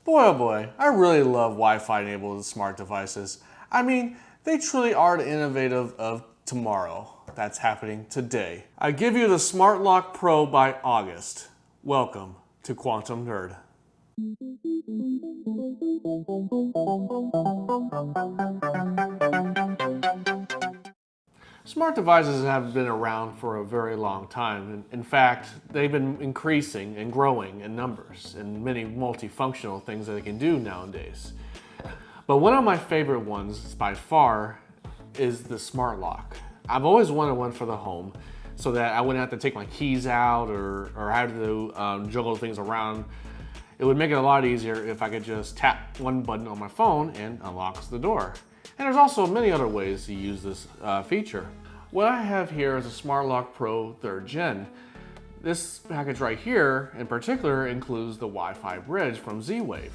Boy oh boy, I really love Wi-Fi enabled smart devices. I mean, they truly are the innovative of tomorrow. That's happening today. I give you the Smart Lock Pro by August. Welcome to Quantum Nerd. Smart devices have been around for a very long time. In fact, they've been increasing and growing in numbers and many multifunctional things that they can do nowadays. But one of my favorite ones by far is the smart lock. I've always wanted one for the home so that I wouldn't have to take my keys out or have to juggle things around. It would make it a lot easier if I could just tap one button on my phone and unlocks the door. And there's also many other ways to use this feature. What I have here is a Smart Lock Pro 3rd Gen. This package right here in particular includes the Wi-Fi bridge from Z-Wave.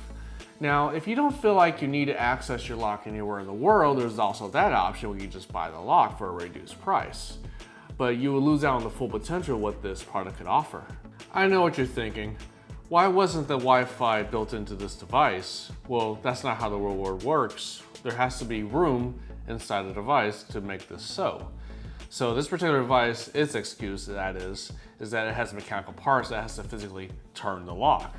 Now, if you don't feel like you need to access your lock anywhere in the world, there's also that option where you just buy the lock for a reduced price. But you will lose out on the full potential of what this product could offer. I know what you're thinking. Why wasn't the Wi-Fi built into this device? Well, that's not how the real world works. There has to be room inside the device to make this so. So this particular device, its excuse that is that it has mechanical parts that has to physically turn the lock.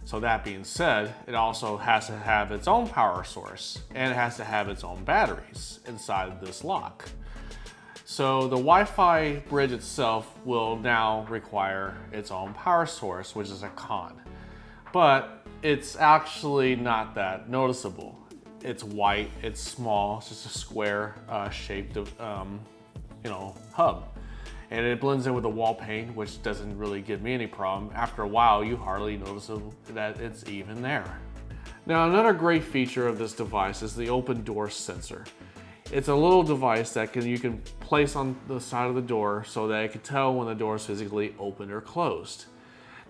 So that being said, it also has to have its own power source and it has to have its own batteries inside this lock. So the Wi-Fi bridge itself will now require its own power source, which is a con. But it's actually not that noticeable. It's white, it's small, it's just a square shaped hub. And it blends in with the wall paint, which doesn't really give me any problem. After a while, you hardly notice that it's even there. Now, another great feature of this device is the open door sensor. It's a little device that you can place on the side of the door so that it can tell when the door is physically open or closed.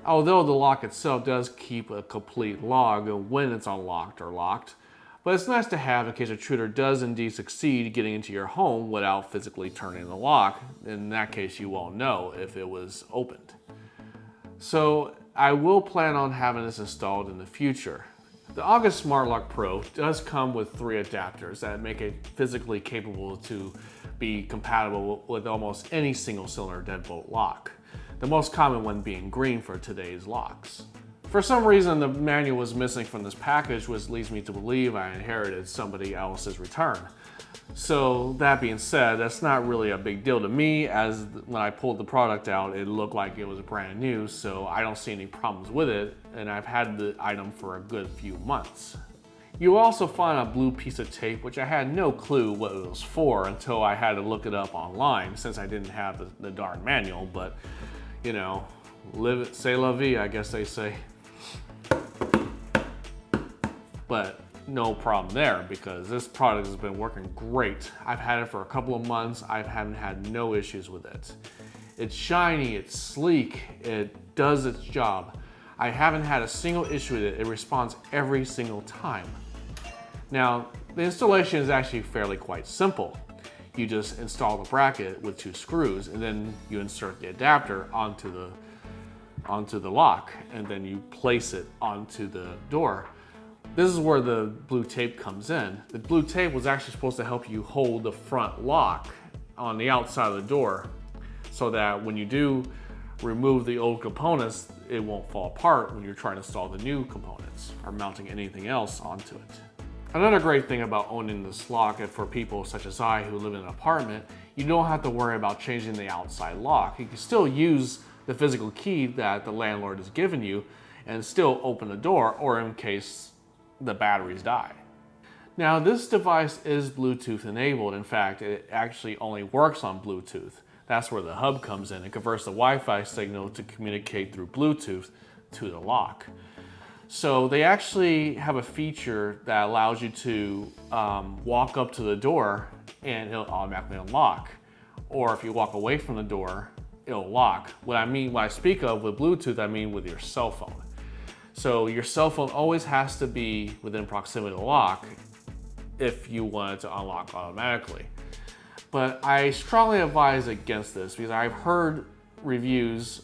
Although the lock itself does keep a complete log of when it's unlocked or locked, but it's nice to have in case a intruder does indeed succeed getting into your home without physically turning the lock. In that case, you won't know if it was opened. So I will plan on having this installed in the future. The August Smart Lock Pro does come with 3 adapters that make it physically capable to be compatible with almost any single cylinder deadbolt lock. The most common one being green for today's locks. For some reason, the manual was missing from this package, which leads me to believe I inherited somebody else's return. So that being said, that's not really a big deal to me, as when I pulled the product out, it looked like it was brand new, so I don't see any problems with it, and I've had the item for a good few months. You also find a blue piece of tape, which I had no clue what it was for until I had to look it up online, since I didn't have the darn manual, but you know, live it, c'est la vie, I guess they say. But no problem there because this product has been working great. I've had it for a couple of months. I haven't had no issues with it. It's shiny, it's sleek, it does its job. I haven't had a single issue with it. It responds every single time. Now, the installation is actually fairly quite simple. You just install the bracket with 2 screws and then you insert the adapter onto the lock and then you place it onto the door. This is where the blue tape comes in. The blue tape was actually supposed to help you hold the front lock on the outside of the door so that when you do remove the old components, it won't fall apart when you're trying to install the new components or mounting anything else onto it. Another great thing about owning this lock, and for people such as I who live in an apartment, you don't have to worry about changing the outside lock. You can still use the physical key that the landlord has given you and still open the door, or in case the batteries die. Now, this device is Bluetooth enabled. In fact, it actually only works on Bluetooth. That's where the hub comes in. It converts the Wi-Fi signal to communicate through Bluetooth to the lock. So they actually have a feature that allows you to walk up to the door and it'll automatically unlock. Or if you walk away from the door, it'll lock. What I speak of with Bluetooth, I mean with your cell phone. So your cell phone always has to be within proximity of the lock if you want it to unlock automatically. But I strongly advise against this because I've read reviews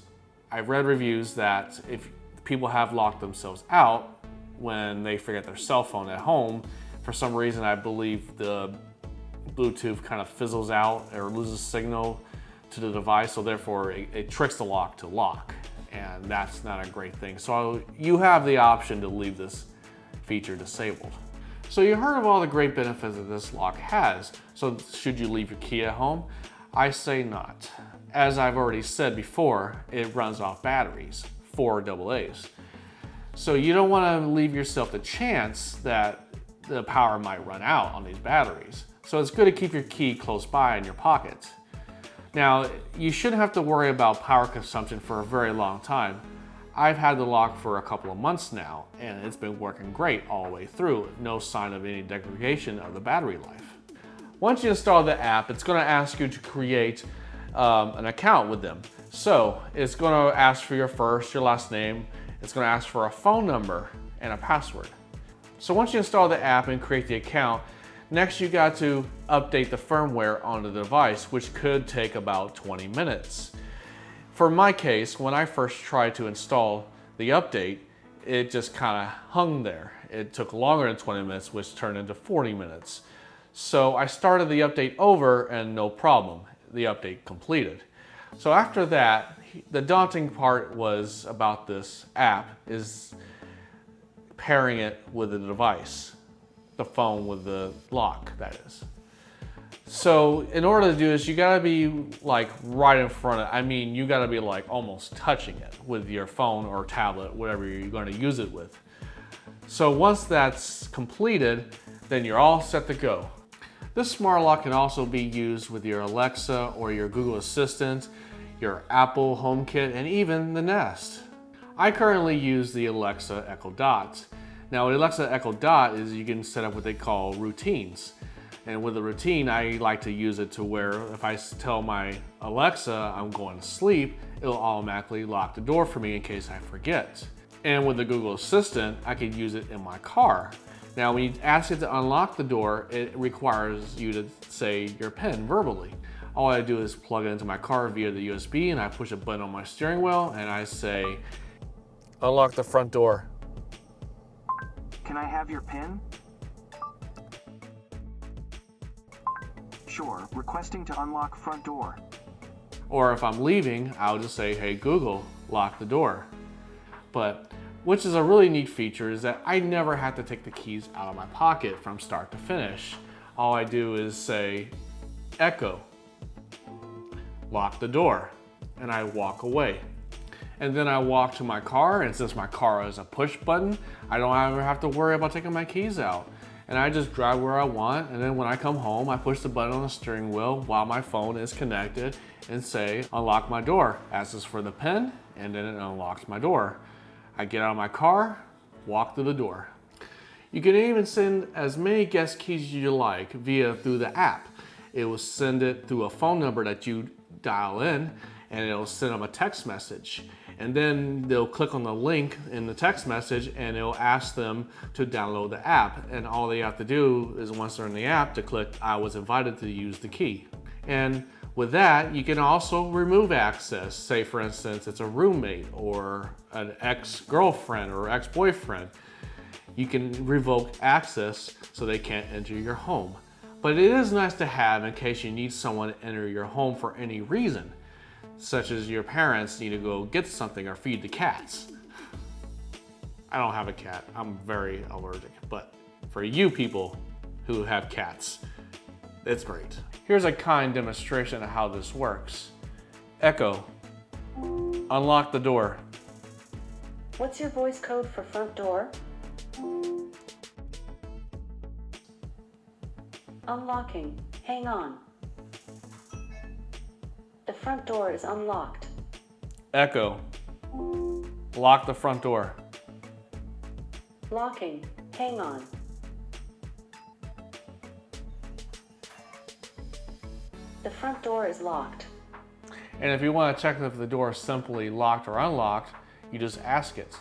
that if people have locked themselves out when they forget their cell phone at home. For some reason, I believe the Bluetooth kind of fizzles out or loses signal to the device, so therefore it tricks the lock to lock, and that's not a great thing. So you have the option to leave this feature disabled. So you heard of all the great benefits that this lock has. So should you leave your key at home? I say not. As I've already said before, it runs off batteries, 4 AA's. So you don't want to leave yourself the chance that the power might run out on these batteries. So it's good to keep your key close by in your pocket. Now, you shouldn't have to worry about power consumption for a very long time. I've had the lock for a couple of months now, and it's been working great all the way through. No sign of any degradation of the battery life. Once you install the app, it's going to ask you to create an account with them. So it's going to ask for your first, your last name. It's going to ask for a phone number and a password. So once you install the app and create the account, next you got to update the firmware on the device, which could take about 20 minutes. For my case, when I first tried to install the update, it just kind of hung there. It took longer than 20 minutes, which turned into 40 minutes. So I started the update over and no problem. The update completed. So after that, the daunting part was about this app is pairing it with the device, the phone with the lock, that is. So in order to do this, you gotta be like right in front of it. I mean, you gotta be like almost touching it with your phone or tablet, whatever you're gonna use it with. So once that's completed, then you're all set to go. This smart lock can also be used with your Alexa or your Google Assistant, your Apple HomeKit, and even the Nest. I currently use the Alexa Echo Dot. Now, with Alexa Echo Dot is you can set up what they call routines. And with a routine, I like to use it to where if I tell my Alexa I'm going to sleep, it'll automatically lock the door for me in case I forget. And with the Google Assistant, I could use it in my car. Now, when you ask it to unlock the door, it requires you to say your PIN verbally. All I do is plug it into my car via the USB, and I push a button on my steering wheel, and I say, unlock the front door. Can I have your PIN? Sure, requesting to unlock front door. Or if I'm leaving, I'll just say, hey Google, lock the door. But which is a really neat feature is that I never have to take the keys out of my pocket from start to finish. All I do is say, Echo, lock the door, and I walk away. And then I walk to my car, and since my car is a push button, I don't ever have to worry about taking my keys out. And I just drive where I want, and then when I come home, I push the button on the steering wheel while my phone is connected and say, unlock my door. Asks for the PIN, and then it unlocks my door. I get out of my car, walk through the door. You can even send as many guest keys as you like through the app. It will send it through a phone number that you dial in, and it'll send them a text message. And then they'll click on the link in the text message and it'll ask them to download the app. And all they have to do is once they're in the app to click, I was invited to use the key. And with that, you can also remove access. Say for instance, it's a roommate or an ex-girlfriend or ex-boyfriend. You can revoke access so they can't enter your home. But it is nice to have in case you need someone to enter your home for any reason, such as your parents need to go get something or feed the cats. I don't have a cat, I'm very allergic, but for you people who have cats, it's great. Here's a kind demonstration of how this works. Echo, unlock the door. What's your voice code for front door? Unlocking. Hang on. The front door is unlocked. Echo, lock the front door. Locking. Hang on. The front door is locked. And if you want to check if the door is simply locked or unlocked, you just ask it.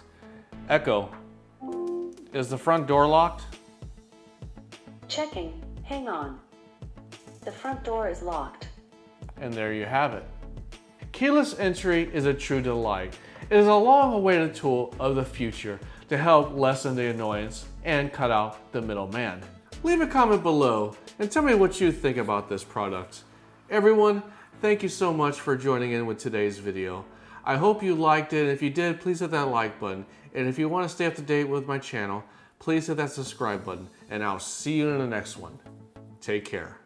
Echo, is the front door locked? Checking. Hang on. The front door is locked. And there you have it. Keyless entry is a true delight. It is a long-awaited tool of the future to help lessen the annoyance and cut out the middleman. Leave a comment below and tell me what you think about this product. Everyone, thank you so much for joining in with today's video. I hope you liked it. If you did, please hit that like button. And if you want to stay up to date with my channel, please hit that subscribe button. And I'll see you in the next one. Take care.